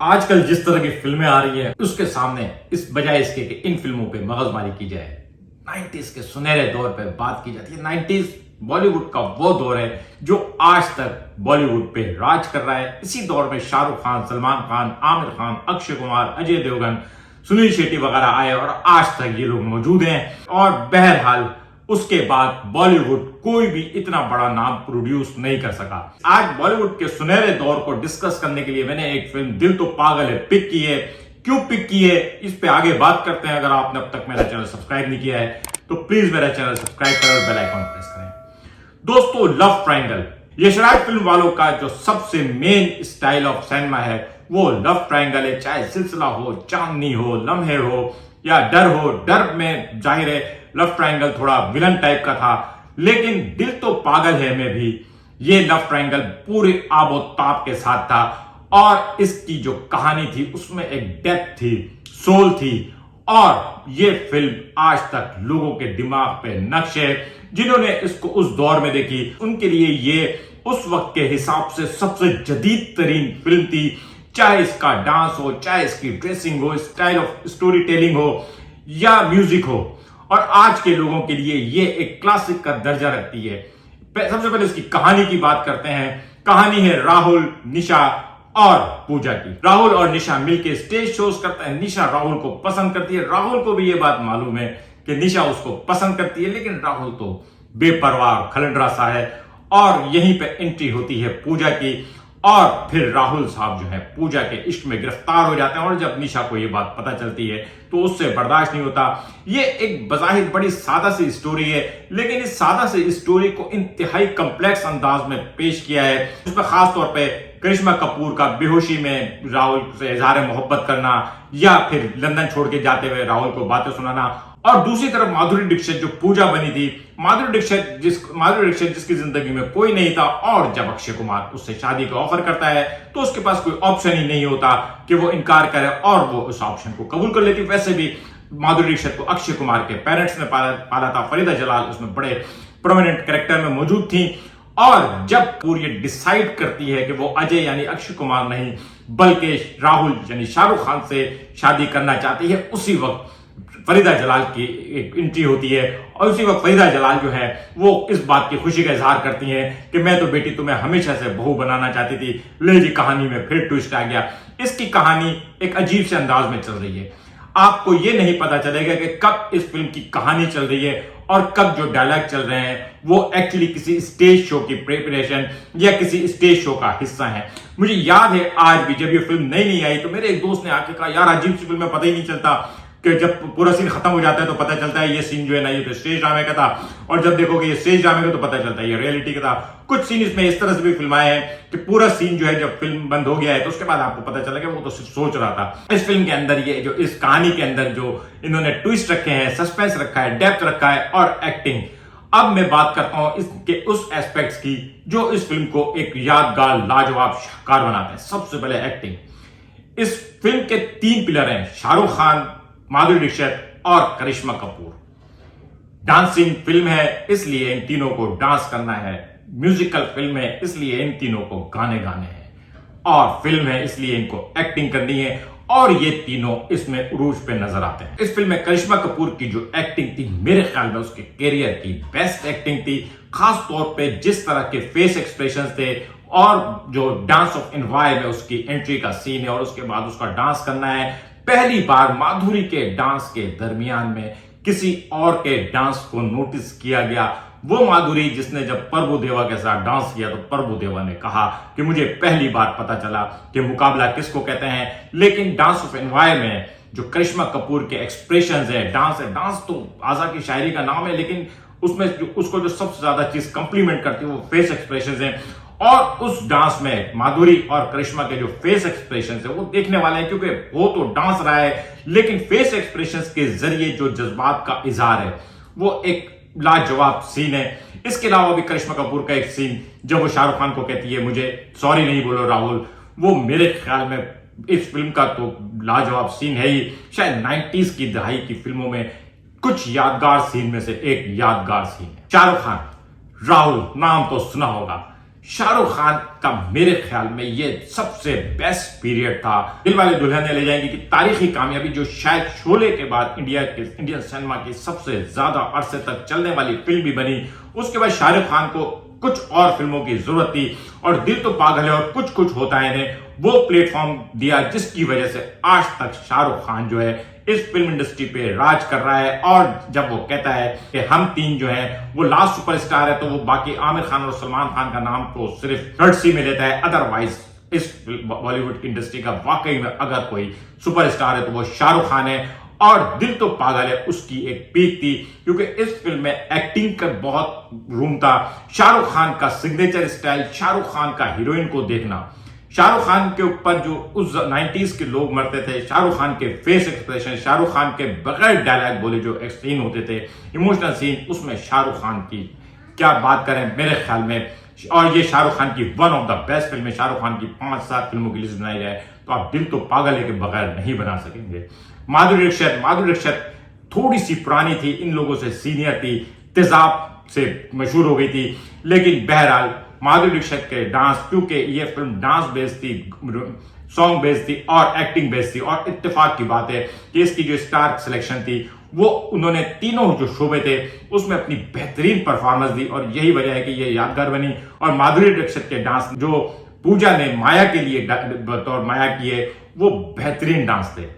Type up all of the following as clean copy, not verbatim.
आजकल जिस तरह की फिल्में आ रही है उसके सामने इस बजाय इसके कि इन फिल्मों पे मगजमारी की जाए, 90s के सुनहरे दौर पे बात की जाती है। 90s बॉलीवुड का वो दौर है जो आज तक बॉलीवुड पे राज कर रहा है। इसी दौर में शाहरुख खान, सलमान खान, आमिर खान, अक्षय कुमार, अजय देवगन, सुनील शेट्टी वगैरह आए और आज तक ये लोग मौजूद हैं। और बहरहाल उसके बाद बॉलीवुड कोई भी इतना बड़ा नाम प्रोड्यूस नहीं कर सका। आज बॉलीवुड के सुनहरे दौर को डिस्कस करने के लिए मैंने एक फिल्म दिल तो पागल है पिक की है। क्यों पिक की है इस पे आगे बात करते हैं। अगर आपने अब तक मेरा चैनल सब्सक्राइब नहीं किया है तो प्लीज मेरा चैनल सब्सक्राइब करें और बेल आइकन प्रेस करें। दोस्तों, लव ट्रायंगल यशराज फिल्म वालों का जो सबसे मेन स्टाइल ऑफ सिनेमा है वो लव ट्रायंगल है। चाहे सिलसिला हो, चांदनी हो, लम्हे हो या डर हो। डर में जाहिर है लव ट्रायंगल थोड़ा विलन टाइप का था, लेकिन दिल तो पागल है में भी ये लव ट्रायंगल पूरे आबोताब के साथ था। और इसकी जो कहानी थी उसमें एक डेप्थ थी, सोल थी। और ये फिल्म आज तक लोगों के दिमाग पे नक्श है। जिन्होंने इसको उस दौर में देखी उनके लिए ये उस वक्त के हिसाब से सबसे जदीद तरीन फिल्म थी। चाहे इसका डांस हो, चाहे इसकी ड्रेसिंग हो, स्टाइल ऑफ स्टोरी टेलिंग हो या म्यूजिक हो। और आज के लोगों के लिए ये एक क्लासिक का दर्जा रखती है। सबसे पहले इसकी कहानी की बात करते हैं। कहानी है राहुल, निशा और पूजा की। राहुल और निशा मिलकर स्टेज शोज करते हैं। निशा राहुल को पसंद करती है। राहुल को भी ये बात मालूम है कि निशा उसको पसंद करती है, लेकिन राहुल तो बेपरवाह खलंडरा सा है। और यहीं पे एंट्री होती है पूजा की। और फिर राहुल साहब जो है पूजा के इश्क में गिरफ्तार हो जाते हैं। और जब निशा को यह बात पता चलती है तो उससे बर्दाश्त नहीं होता। ये एक बजाहिर बड़ी सादा सी स्टोरी है, लेकिन इस सादा सी स्टोरी को इंतहाई कॉम्प्लेक्स अंदाज में पेश किया है। उसमें खास तौर पे करिश्मा कपूर का बेहोशी में राहुल से इजहार मोहब्बत करना या फिर लंदन छोड़ के जाते हुए राहुल को बातें सुनाना। और दूसरी तरफ माधुरी दीक्षित जो पूजा बनी थी, माधुरी दीक्षित जिसकी जिंदगी में कोई नहीं था। और जब अक्षय कुमार उससे शादी का ऑफर करता है तो उसके पास कोई ऑप्शन ही नहीं होता कि वो इनकार करे और वो उस ऑप्शन को कबूल कर लेती। वैसे भी माधुरी दीक्षित को अक्षय कुमार के पेरेंट्स ने पाला था। फरीदा जलाल उसमें बड़े प्रोमिनेंट कैरेक्टर में मौजूद थी। और जब पूरी ये डिसाइड करती है कि वो अजय यानी अक्षय कुमार नहीं बल्कि राहुल यानी शाहरुख खान से शादी करना चाहती है, उसी वक्त फरीदा जलाल की एक एंट्री होती है। और उसी वक्त फरीदा जलाल जो है वो इस बात की खुशी का इजहार करती है कि मैं तो बेटी तुम्हें हमेशा से बहू बनाना चाहती थी। ले जी, कहानी में फिर ट्विस्ट आ गया। इसकी कहानी एक अजीब से अंदाज में चल रही है। आपको ये नहीं पता चलेगा कि कब इस फिल्म की कहानी चल रही है और कब जो डायलॉग चल रहे हैं वो एक्चुअली किसी स्टेज शो की प्रिपरेशन या किसी स्टेज शो का हिस्सा है। मुझे याद है आज भी जब ये फिल्म नई आई तो मेरे एक दोस्त ने आके कहा, यार अजीब सी फिल्म में पता ही नहीं चलता कि जब पूरा सीन खत्म हो जाता है तो पता चलता है ये सीन जो है ना ये तो स्टेज ड्रामे का था, और जब देखोगे ये स्टेज ड्रामे का तो पता चलता है ये रियलिटी का था। कुछ सीन इसमें इस तरह से भी फिल्माए हैं कि पूरा सीन जो है जब फिल्म बंद हो गया है तो उसके बाद आपको पता चला कि वो तो सिर्फ सोच रहा था। इस फिल्म के अंदर ये जो इस कहानी के अंदर जो इन्होंने ट्विस्ट रखे हैं, सस्पेंस रखा है, डेप्थ रखा है और एक्टिंग। अब मैं बात करता हूं इसके उस एस्पेक्ट्स की जो इस फिल्म को एक यादगार लाजवाब शाहकार बनाते हैं। सबसे पहले एक्टिंग। इस फिल्म के 3 पिलर हैं, शाहरुख खान, माधुरी दीक्षित और करिश्मा कपूर। डांसिंग फिल्म है इसलिए इन तीनों को डांस करना है। म्यूजिकल फिल्म है इसलिए इन तीनों को गाने गाने हैं। और फिल्म है इसलिए इनको एक्टिंग करनी है। और ये तीनों इसमें उरूज पे नजर आते हैं। इस फिल्म में करिश्मा कपूर की जो एक्टिंग थी मेरे ख्याल में उसके कैरियर की बेस्ट एक्टिंग थी। खास तौर पे जिस तरह के फेस एक्सप्रेशंस थे और जो डांस ऑफ इनवायर में उसकी एंट्री का सीन है और उसके बाद उसका डांस करना है। पहली बार माधुरी के डांस के दरमियान में किसी और के डांस को नोटिस किया गया। वो माधुरी जिसने जब प्रभुदेवा के साथ डांस किया तो प्रभुदेवा ने कहा कि मुझे पहली बार पता चला कि मुकाबला किसको कहते हैं। लेकिन डांस ऑफ एनवायर में जो करिश्मा कपूर के एक्सप्रेशंस है, डांस तो आजा की शायरी का नाम है, लेकिन उसमें उसको जो सबसे ज्यादा चीज कंप्लीमेंट करती है वो फेस एक्सप्रेशंस है। और उस डांस में माधुरी और करिश्मा के जो फेस एक्सप्रेशंस है वो देखने वाले हैं, क्योंकि वो तो डांस रहा है लेकिन फेस एक्सप्रेशंस के जरिए जो जज्बात का इजहार है वो एक लाजवाब सीन है। इसके अलावा भी करिश्मा कपूर का एक सीन जब वो शाहरुख खान को कहती है मुझे सॉरी नहीं बोलो राहुल, वो मेरे ख्याल में इस फिल्म का तो लाजवाब सीन है ही। शायद 90s की दहाई की फिल्मों में कुछ यादगार सीन में से एक यादगार सीन है। शाहरुख खान, राहुल नाम तो सुना होगा। शाहरुख खान का मेरे ख्याल में ये सबसे बेस्ट पीरियड था। दिलवाले दुल्हनिया ले जाएंगे की तारीखी कामयाबी जो शायद शोले के बाद इंडियन सिनेमा की सबसे ज्यादा अरसे तक चलने वाली फिल्म भी बनी। उसके बाद शाहरुख खान को कुछ और फिल्मों की जरूरत थी और दिल तो पागल है और कुछ कुछ होता है ने वो प्लेटफॉर्म दिया जिसकी वजह से आज तक शाहरुख खान जो है इस फिल्म इंडस्ट्री पे राज कर रहा है। और जब वो कहता है कि हम तीन जो है वो लास्ट सुपरस्टार है तो वो बाकी आमिर खान और सलमान खान का नाम तो सिर्फ कर्टसी में लेता है। अदरवाइज इस बॉलीवुड की इंडस्ट्री का वाकई में अगर कोई सुपरस्टार है तो वो शाहरुख खान है। और दिल तो पागल है उसकी एक पीक थी क्योंकि इस फिल्म में एक्टिंग का बहुत रूम था। शाहरुख खान का सिग्नेचर स्टाइल, शाहरुख खान का हीरोइन को देखना, शाहरुख खान के ऊपर जो उस 90s के लोग मरते थे, शाहरुख खान के फेस एक्सप्रेशन, शाहरुख खान के बगैर डायलॉग बोले जो सीन होते थे, इमोशनल सीन, उसमें शाहरुख खान की क्या बात करें मेरे ख्याल में। और ये शाहरुख खान की one of the best film है। शाहरुख खान की 5-7 फिल्मों की लिस्ट बनाई जाए तो आप दिल तो पागल है के बगैर नहीं बना सकेंगे। माधुरी दीक्षित थोड़ी सी पुरानी थी, इन लोगों से सीनियर थी, तेजाब से मशहूर हो गई थी, लेकिन बहरहाल माधुरी दीक्षित के डांस, क्योंकि ये फिल्म डांस बेस्ड थी, सॉन्ग बेस्ड थी और एक्टिंग बेस्ड थी। और इत्तेफाक की बात है कि इसकी जो स्टार सिलेक्शन थी वो उन्होंने तीनों जो शोबे थे उसमें अपनी बेहतरीन परफॉर्मेंस दी और यही वजह है कि ये यादगार बनी। और माधुरी दीक्षित के डांस जो पूजा ने माया के लिए बतौर माया किए वो बेहतरीन डांस थे।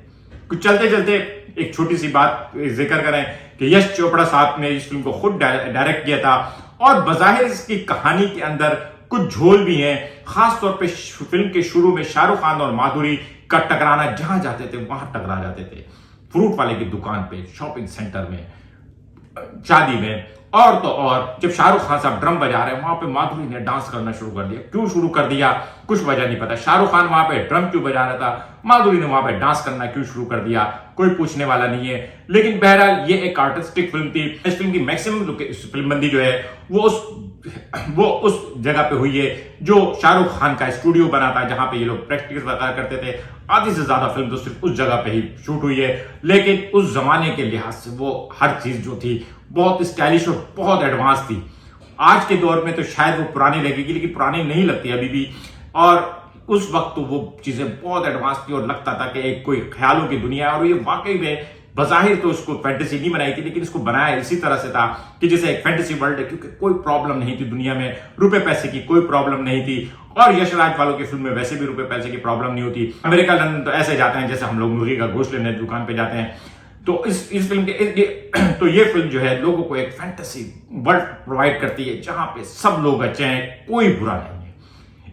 कुछ चलते चलते एक छोटी सी बात जिक्र करें कि यश चोपड़ा साहब ने इस फिल्म को खुद डायरेक्ट किया था और बजाहिर इसकी कहानी के अंदर कुछ झोल भी हैं। खासतौर पे फिल्म के शुरू में शाहरुख खान और माधुरी का टकराना, जहां जाते थे वहां टकरा जाते थे, फ्रूट वाले की दुकान पे, शॉपिंग सेंटर में, शादी में। और तो और जब शाहरुख खान साहब ड्रम बजा रहे हैं वहां पे माधुरी ने डांस करना शुरू कर दिया। क्यों शुरू कर दिया कुछ वजह नहीं पता। शाहरुख खान वहां पे ड्रम क्यों बजा रहा था, माधुरी ने वहां पे डांस करना क्यों शुरू कर दिया, कोई पूछने वाला नहीं है। लेकिन बहरहाल ये एक आर्टिस्टिक फिल्म थी। इस फिल्म की मैक्सिमम फिल्मबंदी जो है वो उस जगह पे हुई है जो शाहरुख खान का स्टूडियो बना था, जहां पे ये लोग प्रैक्टिस वगैरह करते थे। आधी से ज्यादा फिल्म तो सिर्फ उस जगह पे ही शूट हुई है, लेकिन उस जमाने के लिहाज से वो हर चीज जो थी बहुत स्टाइलिश और बहुत एडवांस थी। आज के दौर में तो शायद वो पुरानी लगेगी, लेकिन पुरानी नहीं लगती अभी भी। और उस वक्त तो वो चीजें बहुत एडवांस थी और लगता था कि एक कोई ख्यालों की दुनिया है। और ये वाकई में बजाहिर तो इसको फैंटेसी नहीं बनाई थी, लेकिन इसको बनाया इसी तरह से था कि जैसे एक फैंटेसी वर्ल्ड है, क्योंकि कोई प्रॉब्लम नहीं थी दुनिया में, रुपए पैसे की कोई प्रॉब्लम नहीं थी। और यशराज वालों की फिल्म में वैसे भी रुपए पैसे की प्रॉब्लम नहीं होती। अमेरिका लंदन तो ऐसे जाते हैं जैसे हम लोग मुर्गी का गोश्त लेने दुकान पे जाते हैं। तो इस फिल्म के तो ये फिल्म जो है लोगों को एक फैंटेसी वर्ल्ड प्रोवाइड करती है जहां पे सब लोग अच्छे हैं, कोई बुरा नहीं है।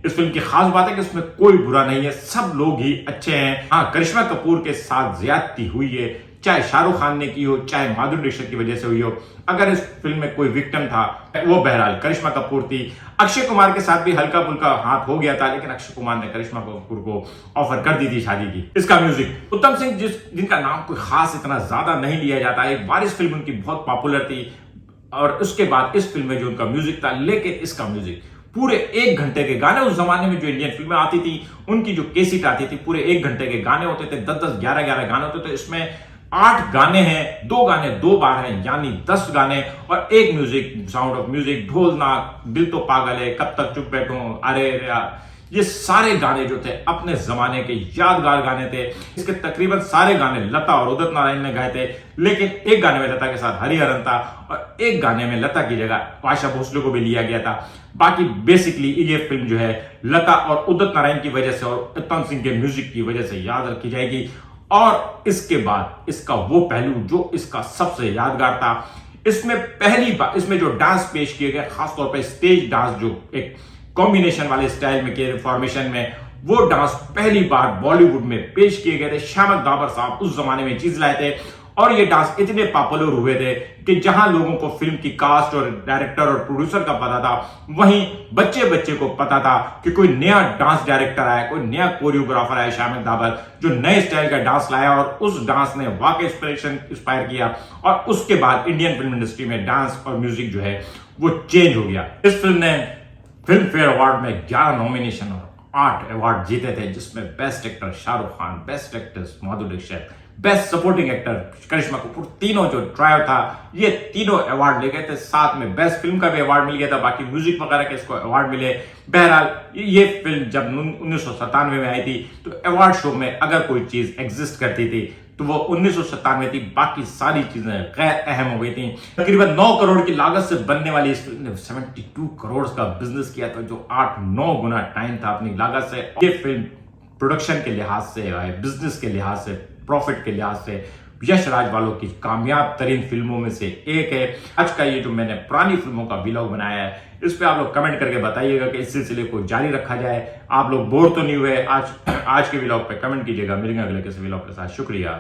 इस फिल्म की खास बात है कि इसमें कोई बुरा नहीं है, सब लोग ही अच्छे हैं। हाँ, करिश्मा कपूर के साथ ज्यादती हुई है, चाहे शाहरुख खान ने की हो, चाहे माधुरी दीक्षित की वजह से हुई हो। अगर इस फिल्म में कोई विक्टिम था वो बहरहाल करिश्मा कपूर थी। अक्षय कुमार के साथ भी हल्का फुल्का हाथ हो गया था, लेकिन अक्षय कुमार ने करिश्मा कपूर को ऑफर कर दी थी शादी की। इसका म्यूजिक उत्तम सिंह, जिनका नाम कोई खास इतना ज्यादा नहीं लिया जाता, एक वारिस फिल्म उनकी बहुत पॉपुलर थी और उसके बाद इस फिल्म में जो उनका म्यूजिक था, लेकिन इसका म्यूजिक पूरे 1 घंटे के गाने, उस जमाने में जो इंडियन फिल्में आती थी उनकी जो कैसेट आती थी पूरे 1 घंटे के गाने होते थे, 10-10, 11-11 गाने होते थे। इसमें 8 गाने हैं, 2 गाने 2 बार हैं, यानी 10 गाने और एक म्यूजिक, साउंड ऑफ म्यूजिक, ढोल नाक, दिल तो पागल है, कब तक चुप बैठूं, अरे यार, ये सारे गाने जो थे अपने जमाने के यादगार गाने थे। इसके तकरीबन सारे गाने लता और उदित नारायण ने गाए थे, लेकिन एक गाने में लता के साथ हरिहरन था और एक गाने में लता की जगह आशा भोसले को भी लिया गया था। बाकी बेसिकली ये फिल्म जो है लता और उदित नारायण की वजह से और उत्तम सिंह के म्यूजिक की वजह से याद रखी जाएगी। और इसके बाद इसका वो पहलू जो इसका सबसे यादगार था, इसमें पहली बार इसमें जो डांस पेश किए गए, खासतौर पर स्टेज डांस जो एक कॉम्बिनेशन वाले स्टाइल में किए, फॉर्मेशन में, वो डांस पहली बार बॉलीवुड में पेश किए गए थे। श्यामक दाबर साहब उस जमाने में चीज लाए थे और ये डांस इतने पॉपुलर हुए थे कि जहां लोगों को फिल्म की कास्ट और डायरेक्टर और प्रोड्यूसर का पता था, वहीं बच्चे बच्चे को पता था कि कोई नया डांस डायरेक्टर आया, कोई नया कोरियोग्राफर आया, श्यामक दाबर, जो नए स्टाइल का डांस लाया और उस डांस ने वाकई इंस्पायर किया। और उसके बाद इंडियन फिल्म इंडस्ट्री में डांस और म्यूजिक जो है वो चेंज हो गया। इस फिल्म ने फिल्म फेयर अवार्ड में 11 नॉमिनेशन और 8 अवार्ड जीते थे, जिसमें best actor Shahrukh Khan, best actress Madhuri Dixit, best supporting actor Karisma Kapoor, तीनों जो ट्रायल था ये तीनों अवार्ड ले गए थे। साथ में बेस्ट फिल्म का भी अवार्ड मिल गया था, बाकी म्यूजिक वगैरह के इसको अवार्ड मिले। बहरहाल ये फिल्म जब 1997 में आई थी तो अवार्ड शो में अगर कोई चीज एग्जिस्ट करती थी तो वो 1997 थी, बाकी सारी चीजें गैर अहम हो गई थी। तकरीबन 9 करोड़ की लागत से बनने वाली इस फिल्म ने 72 करोड़ का बिजनेस किया था, जो 8-9 गुना टाइम था अपनी लागत से। ये फिल्म प्रोडक्शन के लिहाज से, बिजनेस के लिहाज से, प्रॉफिट के लिहाज से यश राज वालों की कामयाब तरीन फिल्मों में से एक है। आज का ये जो मैंने पुरानी फिल्मों का व्लॉग बनाया है, इस पे आप लोग कमेंट करके बताइएगा कि इस सिलसिले को जारी रखा जाए। आप लोग बोर तो नहीं हुए? आज के व्लॉग पे कमेंट कीजिएगा। मिलेंगे अगले किसी व्लॉग के साथ। शुक्रिया।